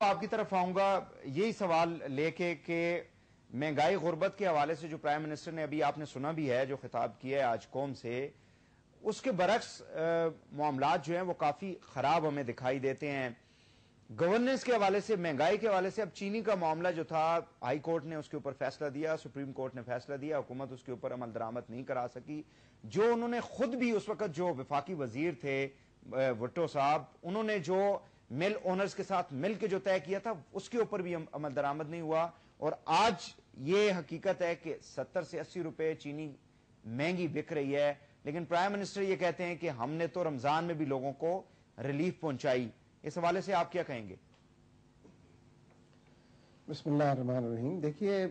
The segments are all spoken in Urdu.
آپ کی طرف آؤں گا یہی سوال لے کے کہ مہنگائی غربت کے حوالے سے جو پرائم منسٹر نے ابھی آپ نے سنا بھی ہے جو خطاب کیا ہے آج قوم سے، اس کے برعکس معاملات جو ہیں وہ کافی خراب ہمیں دکھائی دیتے ہیں۔ گورننس کے حوالے سے، مہنگائی کے حوالے سے، اب چینی کا معاملہ جو تھا ہائی کورٹ نے اس کے اوپر فیصلہ دیا، سپریم کورٹ نے فیصلہ دیا، حکومت اس کے اوپر عمل درآمد نہیں کرا سکی۔ جو انہوں نے خود بھی اس وقت جو وفاقی وزیر تھے بھٹو صاحب، انہوں نے جو مل اونرز کے ساتھ مل کے جو طے کیا تھا اس کے اوپر بھی عمل درآمد نہیں ہوا، اور آج یہ حقیقت ہے کہ 70 سے 80 روپے چینی مہنگی بک رہی ہے، لیکن پرائم منسٹر یہ کہتے ہیں کہ ہم نے تو رمضان میں بھی لوگوں کو ریلیف پہنچائی۔ اس حوالے سے آپ کیا کہیں گے؟ بسم اللہ الرحمن الرحیم۔ دیکھیے،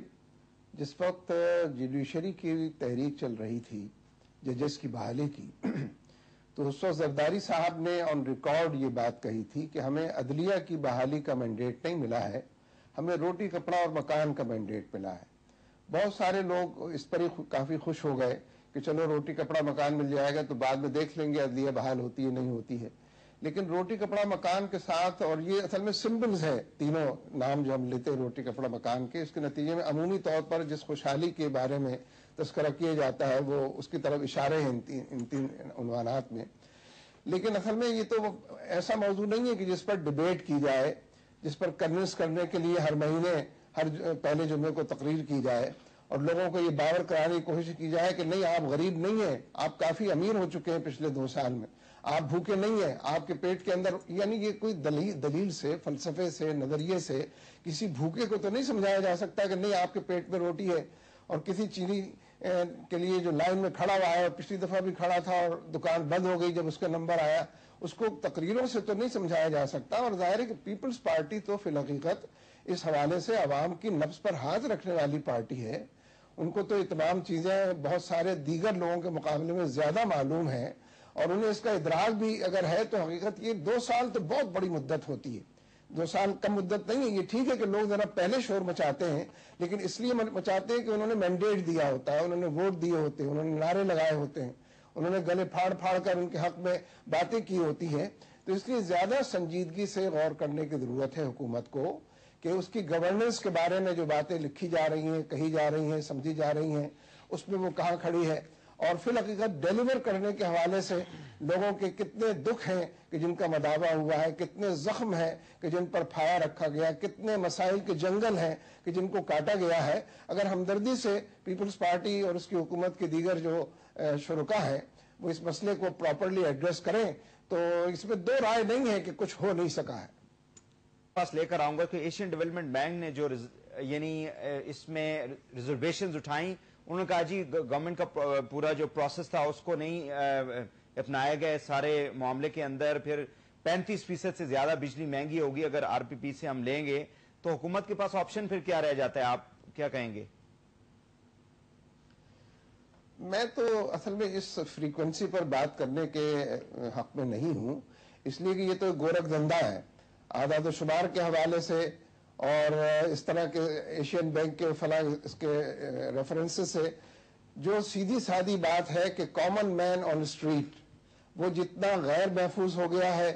جس وقت جوڈیشری کی تحریک چل رہی تھی ججز کی بحالی کی، تو اس وقت زرداری صاحب نے آن ریکارڈ یہ بات کہی تھی کہ ہمیں عدلیہ کی بحالی کا مینڈیٹ نہیں ملا ہے، ہمیں روٹی کپڑا اور مکان کا مینڈیٹ ملا ہے۔ بہت سارے لوگ اس پر ہی کافی خوش ہو گئے کہ چلو روٹی کپڑا مکان مل جائے گا تو بعد میں دیکھ لیں گے عدلیہ بحال ہوتی ہے نہیں ہوتی ہے۔ لیکن روٹی کپڑا مکان کے ساتھ، اور یہ اصل میں سمبلز ہے تینوں نام جو ہم لیتے ہیں روٹی کپڑا مکان کے، اس کے نتیجے میں عمومی طور پر جس خوشحالی کے بارے میں تذکرہ کیا جاتا ہے وہ اس کی طرف اشارے ہیں ان تین عنوانات میں۔ لیکن اصل میں یہ تو ایسا موضوع نہیں ہے کہ جس پر ڈیبیٹ کی جائے، جس پر کنونس کرنے کے لیے ہر مہینے ہر پہلے جمعے کو تقریر کی جائے اور لوگوں کو یہ باور کرانے کی کوشش کی جائے کہ نہیں آپ غریب نہیں ہیں، آپ کافی امیر ہو چکے ہیں پچھلے 2 سال میں، آپ بھوکے نہیں ہیں، آپ کے پیٹ کے اندر، یعنی یہ کوئی دلیل سے، فلسفے سے، نظریے سے کسی بھوکے کو تو نہیں سمجھایا جا سکتا کہ نہیں آپ کے پیٹ میں روٹی ہے، اور کسی چینی کے لیے جو لائن میں کھڑا ہوا ہے اور پچھلی دفعہ بھی کھڑا تھا اور دکان بند ہو گئی جب اس کا نمبر آیا، اس کو تقریروں سے تو نہیں سمجھایا جا سکتا۔ اور ظاہر ہے کہ پیپلز پارٹی تو فی الحقیقت اس حوالے سے عوام کی نبض پر ہاتھ رکھنے والی پارٹی ہے، ان کو تو یہ تمام چیزیں بہت سارے دیگر لوگوں کے مقابلے میں زیادہ معلوم ہیں، اور انہیں اس کا ادراک بھی اگر ہے تو حقیقت یہ 2 سال تو بہت بڑی مدت ہوتی ہے، 2 سال کم مدت نہیں ہے۔ یہ ٹھیک ہے کہ لوگ ذرا پہلے شور مچاتے ہیں، لیکن اس لیے مچاتے ہیں کہ انہوں نے مینڈیٹ دیا ہوتا ہے، انہوں نے ووٹ دیے ہوتے ہیں، انہوں نے نعرے لگائے ہوتے ہیں، انہوں نے گلے پھاڑ پھاڑ کر ان کے حق میں باتیں کی ہوتی ہیں۔ تو اس لیے زیادہ سنجیدگی سے غور کرنے کی ضرورت ہے حکومت کو کہ اس کی گورننس کے بارے میں جو باتیں لکھی جا رہی ہیں، کہی جا رہی ہیں، سمجھی جا رہی ہیں، اس میں وہ کہاں کھڑی ہے، اور فی الحقیقت ڈیلیور کرنے کے حوالے سے لوگوں کے کتنے دکھ ہیں کہ جن کا مداوع ہوا ہے، کتنے زخم ہیں کہ جن پر پھایا رکھا گیا، کتنے مسائل کے جنگل ہیں کہ جن کو کاٹا گیا ہے۔ اگر ہمدردی سے پیپلز پارٹی اور اس کی حکومت کے دیگر جو شرکا ہیں وہ اس مسئلے کو پراپرلی ایڈریس کریں تو اس میں 2 رائے نہیں ہے کہ کچھ ہو نہیں سکا ہے۔ پاس لے کر آؤں گا کہ ایشین ڈیولپمنٹ بینک نے جو یعنی اس میں ریزرویشنز اٹھائیں، انہوں نے کہا جی گورنمنٹ کا پورا جو پروسیس تھا اس کو نہیں اپنایا گیا سارے معاملے کے اندر، پھر 35% سے زیادہ بجلی مہنگی ہوگی اگر آر پی پی سے ہم لیں گے، تو حکومت کے پاس آپشن پھر کیا رہ جاتا ہے؟ آپ کیا کہیں گے؟ میں تو اصل میں اس فریکوینسی پر بات کرنے کے حق میں نہیں ہوں، اس لیے کہ یہ تو گورکھ دھندا ہے۔ اعداد و شمار کے حوالے سے اور اس طرح کے ایشین بینک کے فلاں اس کے ریفرنسز سے جو سیدھی سادی بات ہے کہ کامن مین آن اسٹریٹ وہ جتنا غیر محفوظ ہو گیا ہے،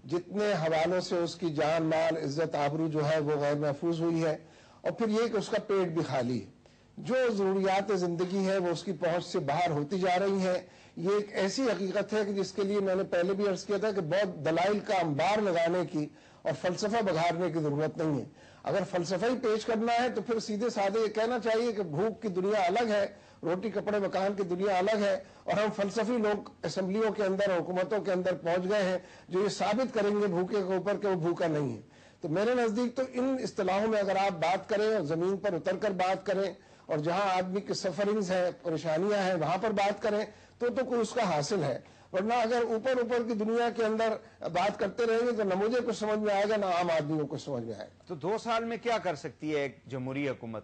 جتنے حوالوں سے اس کی جان مال عزت آبرو جو ہے وہ غیر محفوظ ہوئی ہے، اور پھر یہ کہ اس کا پیٹ بھی خالی ہے، جو ضروریات زندگی ہے وہ اس کی پہنچ سے باہر ہوتی جا رہی ہیں۔ یہ ایک ایسی حقیقت ہے کہ جس کے لیے میں نے پہلے بھی عرض کیا تھا کہ بہت دلائل کا انبار لگانے کی اور فلسفہ بگھارنے کی ضرورت نہیں ہے۔ اگر فلسفہ ہی پیش کرنا ہے تو پھر سیدھے سادے یہ کہنا چاہیے کہ بھوک کی دنیا الگ ہے، روٹی کپڑے مکان کی دنیا الگ ہے، اور ہم فلسفی لوگ اسمبلیوں کے اندر، حکومتوں کے اندر پہنچ گئے ہیں جو یہ ثابت کریں گے بھوکے کے اوپر کہ وہ بھوکا نہیں ہے۔ تو میرے نزدیک تو ان اصطلاحوں میں اگر آپ بات کریں اور زمین پر اتر کر بات کریں اور جہاں آدمی کی سفرنگز ہیں، پریشانیاں ہیں، وہاں پر بات کریں تو کوئی اس کا حاصل ہے، ورنہ اگر اوپر کی دنیا کے اندر بات کرتے رہیں گے تو نہ مجھے کچھ سمجھ میں آئے گا نہ عام آدمیوں کو سمجھ میں آئے گا۔ تو 2 سال میں کیا کر سکتی ہے ایک جمہوری حکومت؟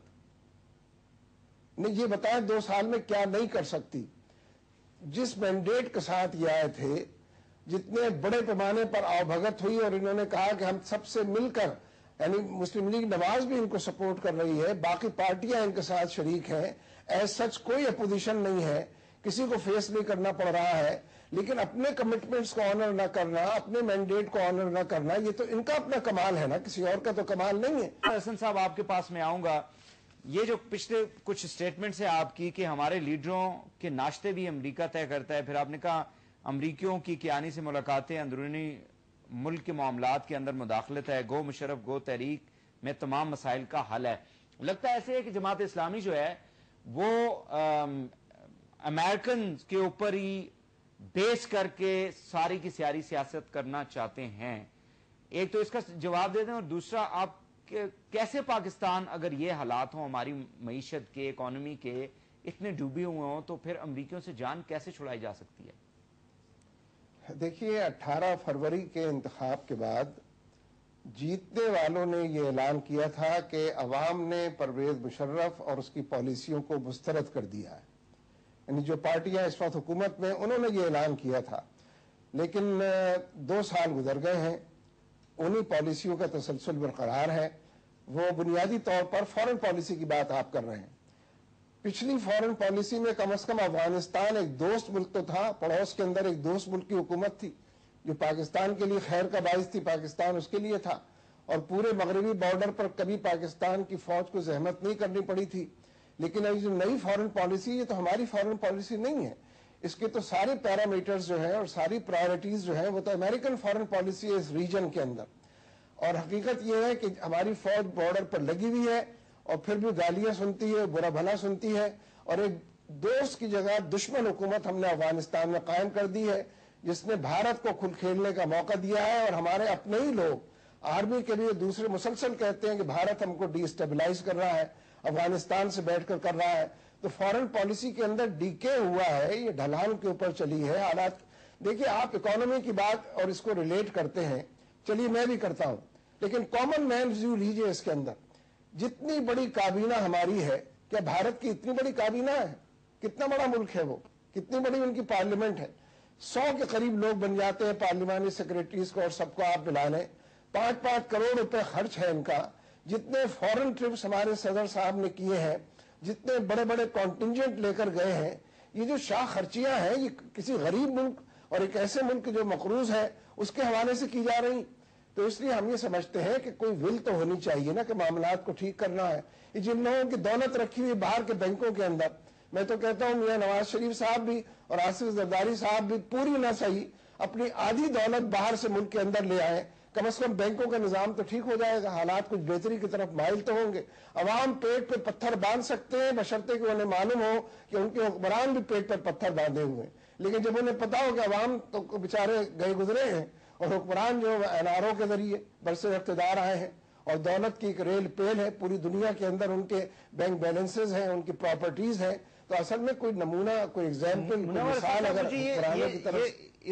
نہیں، یہ بتائیں 2 سال میں کیا نہیں کر سکتی؟ جس مینڈیٹ کے ساتھ یہ آئے تھے، جتنے بڑے پیمانے پر آؤ بھگت ہوئی اور انہوں نے کہا کہ ہم سب سے مل کر، یعنی مسلم لیگ نواز بھی ان کو سپورٹ کر رہی ہے، باقی پارٹیاں ان کے ساتھ شریک ہیں، ایز سچ کوئی اپوزیشن نہیں ہے، کسی کو فیس نہیں کرنا پڑ رہا ہے، لیکن اپنے کمٹمنٹس کو آنر نہ کرنا، اپنے مینڈیٹ کو آنر نہ کرنا، یہ تو ان کا اپنا کمال ہے نا، کسی اور کا تو کمال نہیں ہے۔ حسن صاحب آپ کے پاس میں آؤں گا، یہ جو پچھلے کچھ سٹیٹمنٹس ہیں آپ کی کہ ہمارے لیڈروں کے ناشتے بھی امریکہ طے کرتا ہے، پھر آپ نے کہا امریکیوں کی کیانی سے ملاقاتیں اندرونی ملک کے معاملات کے اندر مداخلت ہے، گو مشرف گو تحریک میں تمام مسائل کا حل ہے۔ لگتا ہے ایسے ہے کہ جماعت اسلامی جو ہے وہ امریکن کے اوپر ہی بیس کر کے ساری کی ساری سیاست کرنا چاہتے ہیں۔ ایک تو اس کا جواب دے دیں، اور دوسرا آپ کیسے پاکستان اگر یہ حالات ہوں ہماری معیشت کے اکانومی کے اتنے ڈوبے ہوئے ہوں تو پھر امریکیوں سے جان کیسے چھڑائی جا سکتی ہے؟ دیکھیے 18 فروری کے انتخاب کے بعد جیتنے والوں نے یہ اعلان کیا تھا کہ عوام نے پرویز مشرف اور اس کی پالیسیوں کو مسترد کر دیا ہے، یعنی جو پارٹیاں اس وقت حکومت میں انہوں نے یہ اعلان کیا تھا، لیکن 2 سال گزر گئے ہیں، انہی پالیسیوں کا تسلسل برقرار ہے۔ وہ بنیادی طور پر فورن پالیسی کی بات آپ کر رہے ہیں۔ پچھلی فورن پالیسی میں کم از کم افغانستان ایک دوست ملک تو تھا، پڑوس کے اندر ایک دوست ملک کی حکومت تھی جو پاکستان کے لیے خیر کا باعث تھی، پاکستان اس کے لیے تھا، اور پورے مغربی بارڈر پر کبھی پاکستان کی فوج کو زحمت نہیں کرنی پڑی تھی۔ لیکن اب جو نئی فورن پالیسی، یہ تو ہماری فورن پالیسی نہیں ہے، اس کے تو سارے پیرامیٹرز جو ہیں اور ساری پرائرٹیز جو ہیں وہ تو امریکن فورن پالیسی ہے اس ریجن کے اندر۔ اور حقیقت یہ ہے کہ ہماری فوج بارڈر پر لگی ہوئی ہے اور پھر بھی گالیاں سنتی ہے، برا بھلا سنتی ہے، اور ایک دوست کی جگہ دشمن حکومت ہم نے افغانستان میں قائم کر دی ہے، جس نے بھارت کو کھل کھیلنے کا موقع دیا ہے، اور ہمارے اپنے ہی لوگ آرمی کے لیے دوسرے مسلسل کہتے ہیں کہ بھارت ہم کو ڈی اسٹیبلائز کر رہا ہے، افغانستان سے بیٹھ کر رہا ہے۔ تو فورن پالیسی کے اندر ڈیکے ہوا ہے، یہ ڈھلان کے اوپر چلی ہے حالات۔ دیکھیے آپ اکانومی کی بات اور اس کو ریلیٹ کرتے ہیں، چلیے میں بھی کرتا ہوں، لیکن کامن مین ویو لیجیے اس کے اندر۔ جتنی بڑی کابینہ ہماری ہے، کیا بھارت کی اتنی بڑی کابینہ ہے؟ کتنا بڑا ملک ہے وہ، کتنی بڑی ان کی پارلیمنٹ ہے، 100 کے قریب لوگ بن جاتے ہیں پارلیمانی سیکریٹریز کو، اور سب کو آپ ملا لیں، 5-5 کروڑ روپے خرچ ہے ان کا۔ جتنے فورن ٹرپس ہمارے صدر صاحب نے کیے ہیں، جتنے بڑے بڑے کانٹینجنٹ لے کر گئے ہیں، یہ جو شاہ خرچیاں ہیں یہ کسی غریب ملک اور ایک ایسے ملک جو مقروض ہے اس کے حوالے سے کی جا رہی۔ تو اس لیے ہم یہ سمجھتے ہیں کہ کوئی ول تو ہونی چاہیے نا کہ معاملات کو ٹھیک کرنا ہے۔ یہ جن لوگوں کی دولت رکھی ہوئی باہر کے بینکوں کے اندر، میں تو کہتا ہوں میاں نواز شریف صاحب بھی اور آصف زرداری صاحب بھی پوری نہ صحیح اپنی آدھی دولت باہر سے ملک کے اندر لے آئے، کم از کم بینکوں کا نظام تو ٹھیک ہو جائے گا، حالات کچھ بہتری کی طرف مائل تو ہوں گے۔ عوام پیٹ پہ پتھر باندھ سکتے ہیں بشرطے کہ انہیں معلوم ہو کہ ان کے حکمران بھی پیٹ پر پتھر باندھے ہوئے ہیں، لیکن جب انہیں پتا ہو کہ عوام تو بیچارے گئے گزرے ہیں اور حکمران جو NRO کے ذریعے برسر اقتدار آئے ہیں، اور دولت کی ایک ریل پیل ہے پوری دنیا کے اندر، ان کے بینک بیلنسز ہیں، ان کی پراپرٹیز ہیں، تو اصل میں کوئی نمونہ، کوئی ایگزامپل، کوئی مثال اگر حکمرانوں کی طرف